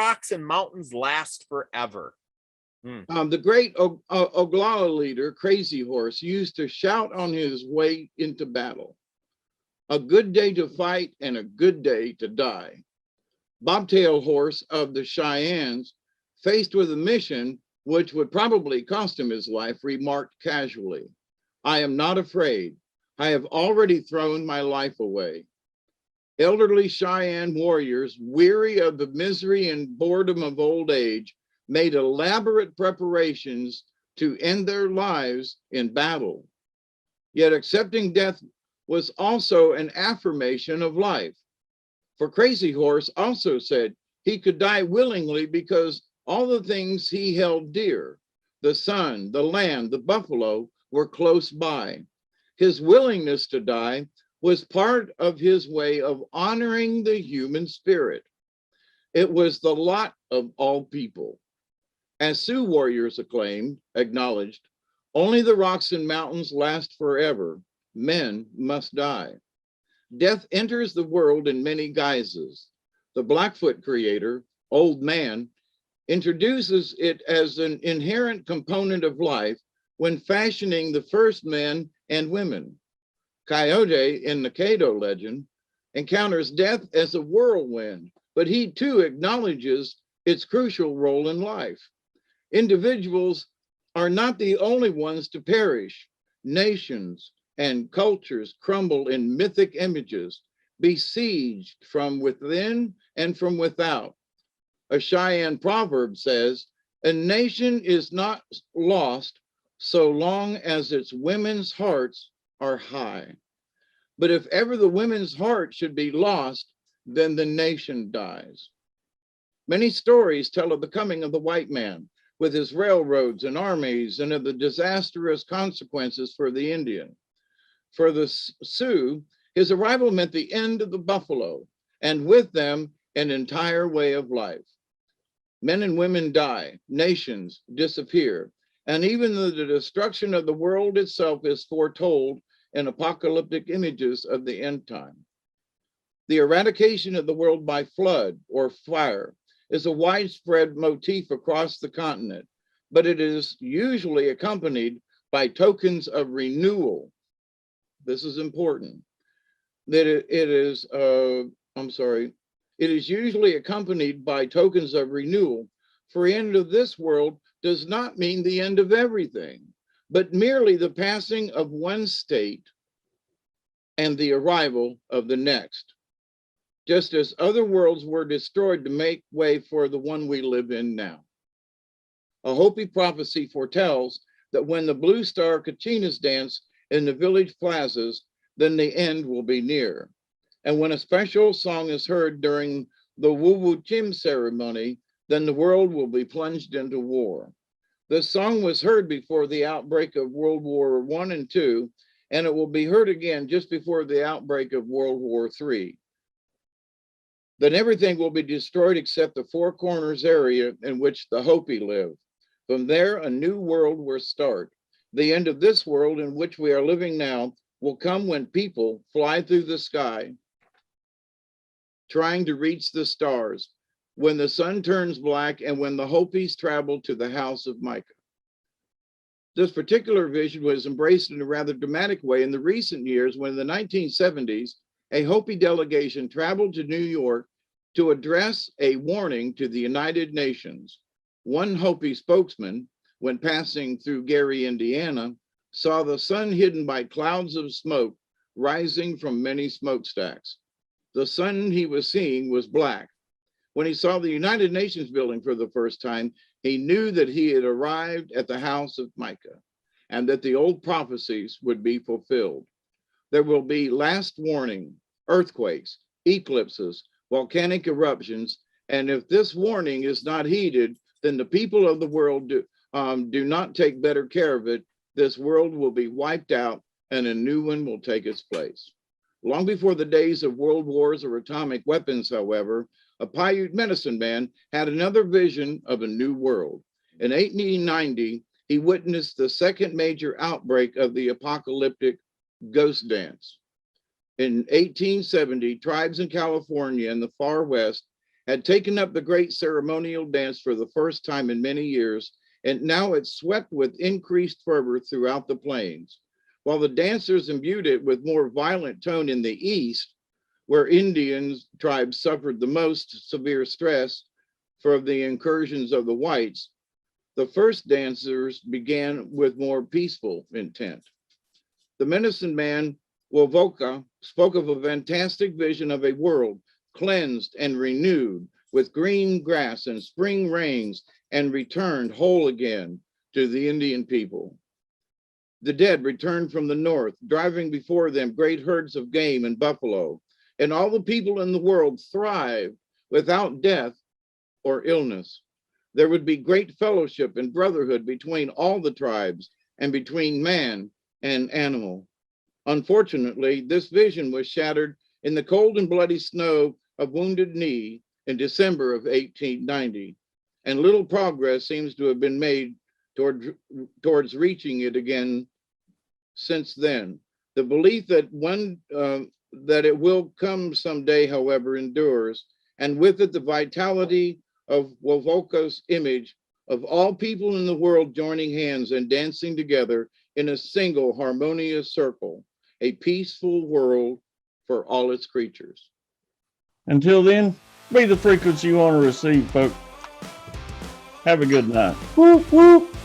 rocks and mountains last forever? The great Oglala leader, Crazy Horse, used to shout on his way into battle, "A good day to fight and a good day to die." Bobtail Horse of the Cheyennes, faced with a mission which would probably cost him his life, remarked casually, "I am not afraid. I have already thrown my life away." Elderly Cheyenne warriors, weary of the misery and boredom of old age, made elaborate preparations to end their lives in battle. Yet accepting death was also an affirmation of life. For Crazy Horse also said he could die willingly because all the things he held dear, the sun, the land, the buffalo, were close by. His willingness to die was part of his way of honoring the human spirit. It was the lot of all people. As Sioux warriors acknowledged, only the rocks and mountains last forever. Men must die. Death enters the world in many guises. The Blackfoot creator, Old Man, introduces it as an inherent component of life when fashioning the first men and women. Coyote, in the Caddo legend, encounters death as a whirlwind, but he too acknowledges its crucial role in life. Individuals are not the only ones to perish. Nations and cultures crumble in mythic images, besieged from within and from without. A Cheyenne proverb says, "A nation is not lost so long as its women's hearts are high. But if ever the women's heart should be lost, then the nation dies." Many stories tell of the coming of the white man with his railroads and armies, and of the disastrous consequences for the Indian. For the Sioux, his arrival meant the end of the buffalo, and with them, an entire way of life. Men and women die, nations disappear, and even the destruction of the world itself is foretold in apocalyptic images of the end time. The eradication of the world by flood or fire is a widespread motif across the continent, but it is usually accompanied by tokens of renewal. This is important. That it is usually accompanied by tokens of renewal. For end of this world does not mean the end of everything, but merely the passing of one state and the arrival of the next. Just as other worlds were destroyed to make way for the one we live in now. A Hopi prophecy foretells that when the blue star Kachinas dance in the village plazas, then the end will be near. And when a special song is heard during the Wuwu Chim ceremony, then the world will be plunged into war. This song was heard before the outbreak of World War I and II, and it will be heard again just before the outbreak of World War III. Then everything will be destroyed except the Four Corners area in which the Hopi live. From there, a new world will start. The end of this world in which we are living now will come when people fly through the sky, trying to reach the stars, when the sun turns black, and when the Hopis travel to the house of Micah. This particular vision was embraced in a rather dramatic way in the recent years when in the 1970s, a Hopi delegation traveled to New York to address a warning to the United Nations. One Hopi spokesman, when passing through Gary, Indiana, saw the sun hidden by clouds of smoke rising from many smokestacks. The sun he was seeing was black. When he saw the United Nations building for the first time, he knew that he had arrived at the house of Micah and that the old prophecies would be fulfilled. There will be last warning, earthquakes, eclipses, volcanic eruptions, and if this warning is not heeded, then the people of the world do not take better care of it. This world will be wiped out and a new one will take its place. Long before the days of world wars or atomic weapons, however, a Paiute medicine man had another vision of a new world. In 1890, he witnessed the second major outbreak of the apocalyptic ghost dance. In 1870, tribes in California and the far west had taken up the great ceremonial dance for the first time in many years, and now it swept with increased fervor throughout the plains. While the dancers imbued it with more violent tone in the east, where Indian tribes suffered the most severe stress from the incursions of the whites, the first dancers began with more peaceful intent. The medicine man, Wovoka, spoke of a fantastic vision of a world cleansed and renewed with green grass and spring rains, and returned whole again to the Indian people. The dead returned from the north, driving before them great herds of game and buffalo, and all the people in the world thrived without death or illness. There would be great fellowship and brotherhood between all the tribes and between man and animal. Unfortunately, this vision was shattered in the cold and bloody snow of Wounded Knee in December of 1890, and little progress seems to have been made towards reaching it again since then. The belief that that it will come someday, however, endures, and with it the vitality of Wovoka's image of all people in the world joining hands and dancing together in a single harmonious circle, a peaceful world for all its creatures. Until then, be the frequency you want to receive, folks. Have a good night. Whoop, whoop.